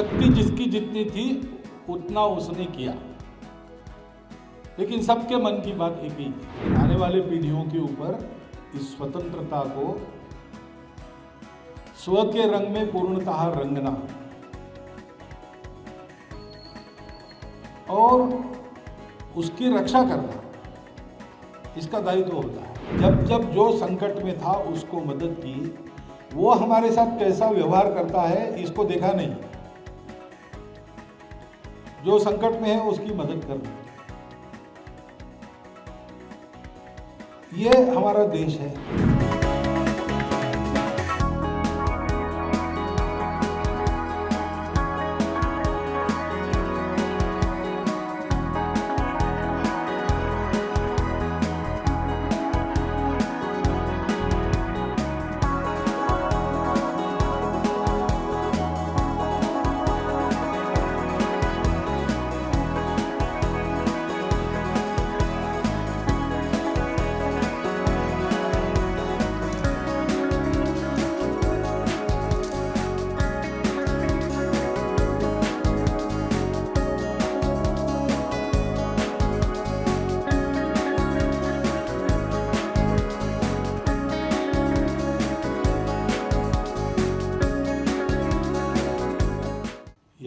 शक्ति जिसकी जितनी थी उतना उसने किया, लेकिन सबके मन की बात एक ही थी, आने वाले पीढ़ियों के ऊपर इस स्वतंत्रता को स्व के रंग में पूर्णतः रंगना और उसकी रक्षा करना, इसका दायित्व होता है। जब जब जो संकट में था उसको मदद की, वो हमारे साथ कैसा व्यवहार करता है इसको देखा नहीं। जो संकट में है उसकी मदद करना, ये हमारा देश है।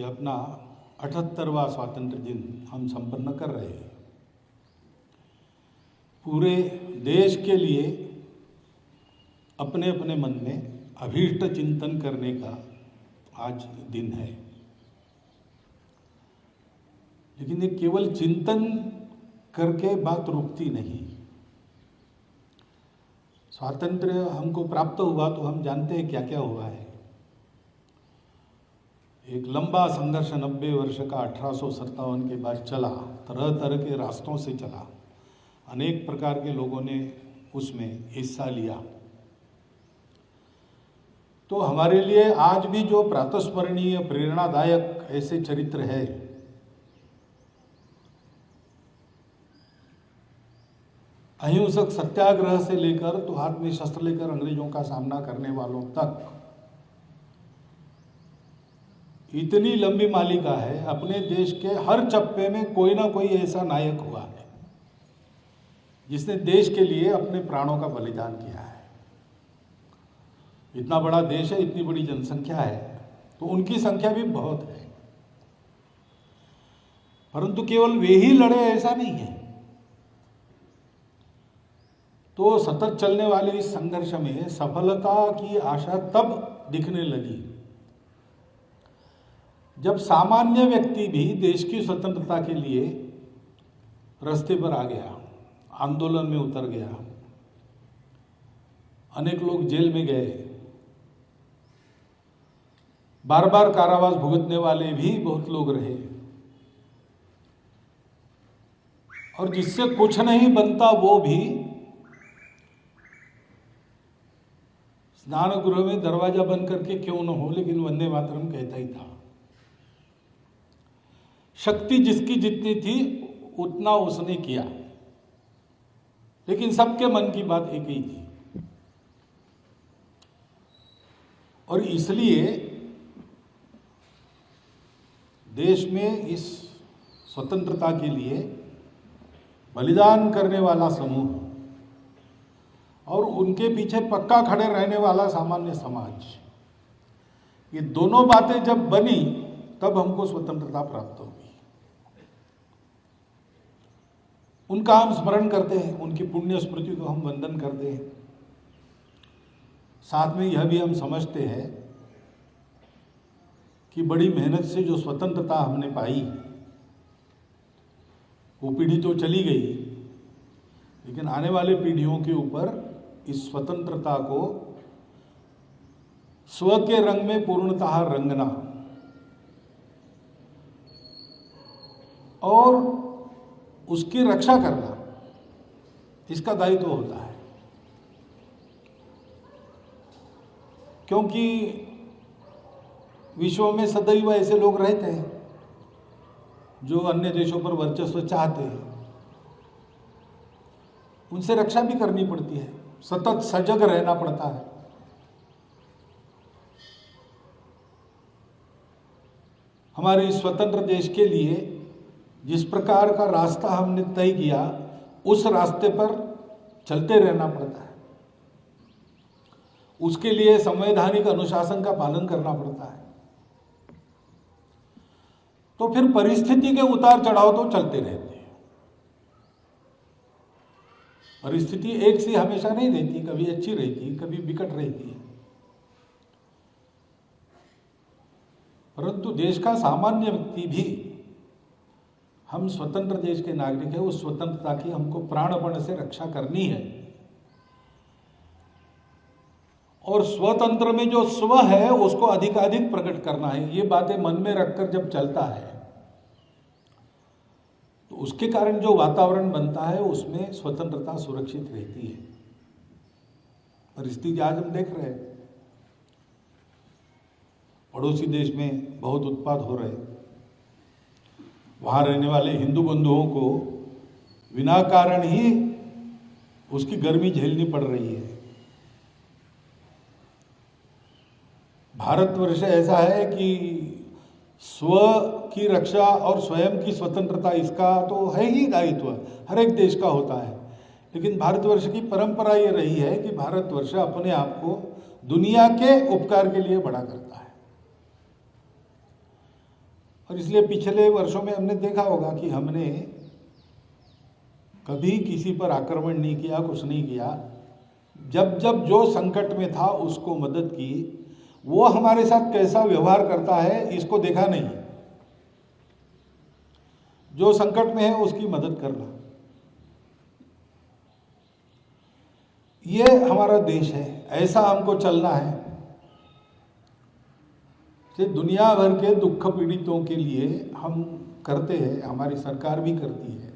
अपना 78वां स्वातंत्र दिन हम संपन्न कर रहे हैं। पूरे देश के लिए अपने अपने मन में अभीष्ट चिंतन करने का आज दिन है, लेकिन ये केवल चिंतन करके बात रुकती नहीं। स्वातंत्र्य हमको प्राप्त हुआ तो हम जानते हैं क्या क्या हुआ है। एक लंबा संघर्ष 90 वर्ष का 1857 के बाद चला, तरह तरह के रास्तों से चला, अनेक प्रकार के लोगों ने उसमें हिस्सा लिया। तो हमारे लिए आज भी जो प्रातस्मरणीय प्रेरणादायक ऐसे चरित्र है, अहिंसक सत्याग्रह से लेकर तो हाथ में शस्त्र लेकर अंग्रेजों का सामना करने वालों तक, इतनी लंबी मालिका है। अपने देश के हर चप्पे में कोई ना कोई ऐसा नायक हुआ है जिसने देश के लिए अपने प्राणों का बलिदान किया है। इतना बड़ा देश है, इतनी बड़ी जनसंख्या है, तो उनकी संख्या भी बहुत है, परंतु केवल वे ही लड़े ऐसा नहीं है। तो सतत चलने वाले इस संघर्ष में सफलता की आशा तब दिखने लगी जब सामान्य व्यक्ति भी देश की स्वतंत्रता के लिए रास्ते पर आ गया, आंदोलन में उतर गया। अनेक लोग जेल में गए, बार बार कारावास भुगतने वाले भी बहुत लोग रहे, और जिससे कुछ नहीं बनता वो भी स्नान गृह में दरवाजा बंद करके क्यों न हो, लेकिन वंदे मातरम कहता ही था। शक्ति जिसकी जितनी थी उतना उसने किया, लेकिन सबके मन की बात एक ही थी। और इसलिए देश में इस स्वतंत्रता के लिए बलिदान करने वाला समूह और उनके पीछे पक्का खड़े रहने वाला सामान्य समाज, ये दोनों बातें जब बनी तब हमको स्वतंत्रता प्राप्त होगी। उनका हम स्मरण करते हैं, उनकी पुण्य स्मृति को हम वंदन करते हैं। साथ में यह भी हम समझते हैं कि बड़ी मेहनत से जो स्वतंत्रता हमने पाई, वो पीढ़ी तो चली गई, लेकिन आने वाले पीढ़ियों के ऊपर इस स्वतंत्रता को स्व के रंग में पूर्णतः रंगना और उसकी रक्षा करना, इसका दायित्व होता है। क्योंकि विश्व में सदैव ऐसे लोग रहते हैं जो अन्य देशों पर वर्चस्व चाहते हैं, उनसे रक्षा भी करनी पड़ती है, सतत सजग रहना पड़ता है। हमारे इस स्वतंत्र देश के लिए जिस प्रकार का रास्ता हमने तय किया, उस रास्ते पर चलते रहना पड़ता है। उसके लिए संवैधानिक अनुशासन का पालन करना पड़ता है। तो फिर परिस्थिति के उतार चढ़ाव तो चलते रहते हैं। परिस्थिति एक सी हमेशा नहीं रहती, कभी अच्छी रहती, कभी विकट रहती है। परंतु देश का सामान्य व्यक्ति भी, हम स्वतंत्र देश के नागरिक हैं, उस स्वतंत्रता की हमको प्राणपण से रक्षा करनी है। और स्वतंत्र में जो स्व है उसको अधिकाधिक प्रकट करना है। ये बातें मन में रखकर जब चलता है तो उसके कारण जो वातावरण बनता है उसमें स्वतंत्रता सुरक्षित रहती है। परिस्थिति आज हम देख रहे हैं, पड़ोसी देश में बहुत उत्पात हो रहे हैं। वहाँ रहने वाले हिंदू बंधुओं को बिना कारण ही उसकी गर्मी झेलनी पड़ रही है। भारतवर्ष ऐसा है कि स्व की रक्षा और स्वयं की स्वतंत्रता, इसका तो है ही दायित्व, हर एक देश का होता है। लेकिन भारतवर्ष की परंपरा ये रही है कि भारतवर्ष अपने आप को दुनिया के उपकार के लिए बड़ा करता है। और इसलिए पिछले वर्षों में हमने देखा होगा कि हमने कभी किसी पर आक्रमण नहीं किया, कुछ नहीं किया। जब जब जो संकट में था उसको मदद की। वो हमारे साथ कैसा व्यवहार करता है इसको देखा नहीं। जो संकट में है उसकी मदद करना, ये हमारा देश है, ऐसा हमको चलना है। कि दुनिया भर के दुख पीड़ितों के लिए हम करते हैं, हमारी सरकार भी करती है।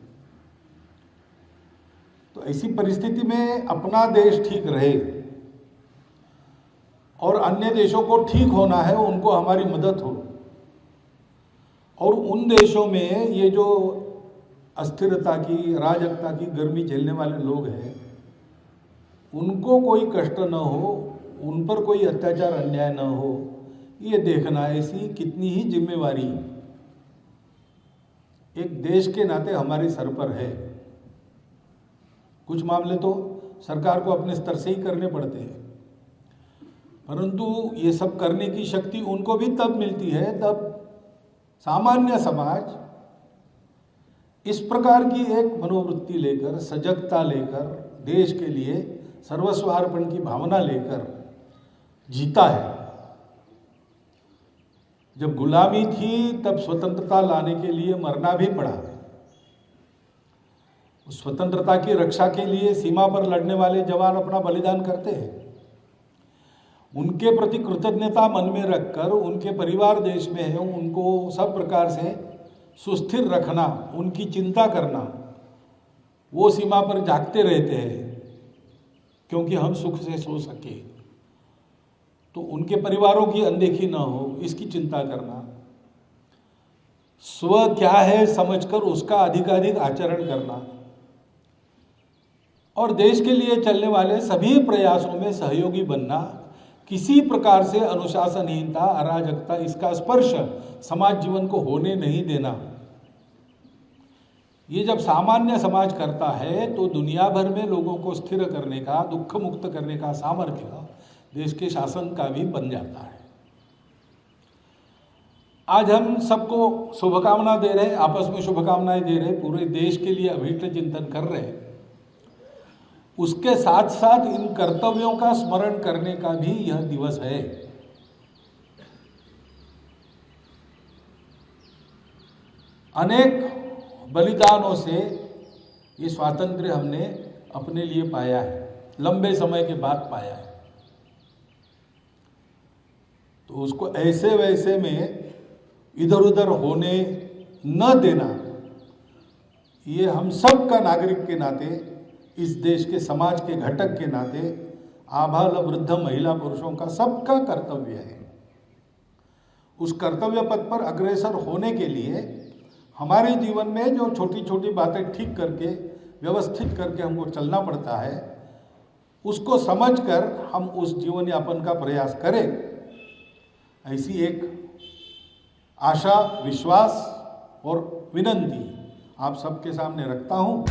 तो ऐसी परिस्थिति में अपना देश ठीक रहे और अन्य देशों को ठीक होना है, उनको हमारी मदद हो। और उन देशों में ये जो अस्थिरता की, अराजकता की गर्मी झेलने वाले लोग हैं, उनको कोई कष्ट न हो, उन पर कोई अत्याचार अन्याय न हो, ये देखना ऐसी कितनी ही जिम्मेवारी एक देश के नाते हमारे सर पर है। कुछ मामले तो सरकार को अपने स्तर से ही करने पड़ते हैं, परंतु ये सब करने की शक्ति उनको भी तब मिलती है जब सामान्य समाज इस प्रकार की एक मनोवृत्ति लेकर, सजगता लेकर, देश के लिए सर्वस्वार्पण की भावना लेकर जीता है। जब गुलामी थी तब स्वतंत्रता लाने के लिए मरना भी पड़ा। उस स्वतंत्रता की रक्षा के लिए सीमा पर लड़ने वाले जवान अपना बलिदान करते हैं। उनके प्रति कृतज्ञता मन में रखकर, उनके परिवार देश में है, उनको सब प्रकार से सुस्थिर रखना, उनकी चिंता करना, वो सीमा पर जागते रहते हैं क्योंकि हम सुख से सो सके, तो उनके परिवारों की अनदेखी ना हो, इसकी चिंता करना। स्व क्या है समझकर उसका अधिकाधिक आचरण करना और देश के लिए चलने वाले सभी प्रयासों में सहयोगी बनना। किसी प्रकार से अनुशासनहीनता, अराजकता, इसका स्पर्श समाज जीवन को होने नहीं देना। ये जब सामान्य समाज करता है तो दुनिया भर में लोगों को स्थिर करने का, दुख मुक्त करने का सामर्थ्य देश के शासन का भी बन जाता है। आज हम सबको शुभकामना दे रहे हैं, आपस में शुभकामनाएं दे रहे हैं, पूरे देश के लिए अभीष्ट चिंतन कर रहे हैं। उसके साथ साथ इन कर्तव्यों का स्मरण करने का भी यह दिवस है। अनेक बलिदानों से ये स्वातंत्र्य हमने अपने लिए पाया है, लंबे समय के बाद पाया है। तो उसको ऐसे वैसे में इधर उधर होने न देना, ये हम सब का नागरिक के नाते, इस देश के समाज के घटक के नाते, आबाल वृद्ध महिला पुरुषों का सबका कर्तव्य है। उस कर्तव्य पथ पर अग्रसर होने के लिए हमारे जीवन में जो छोटी छोटी बातें ठीक करके, व्यवस्थित करके हमको चलना पड़ता है, उसको समझकर हम उस जीवन यापन का प्रयास करें। ऐसी एक आशा, विश्वास और विनंती आप सबके सामने रखता हूँ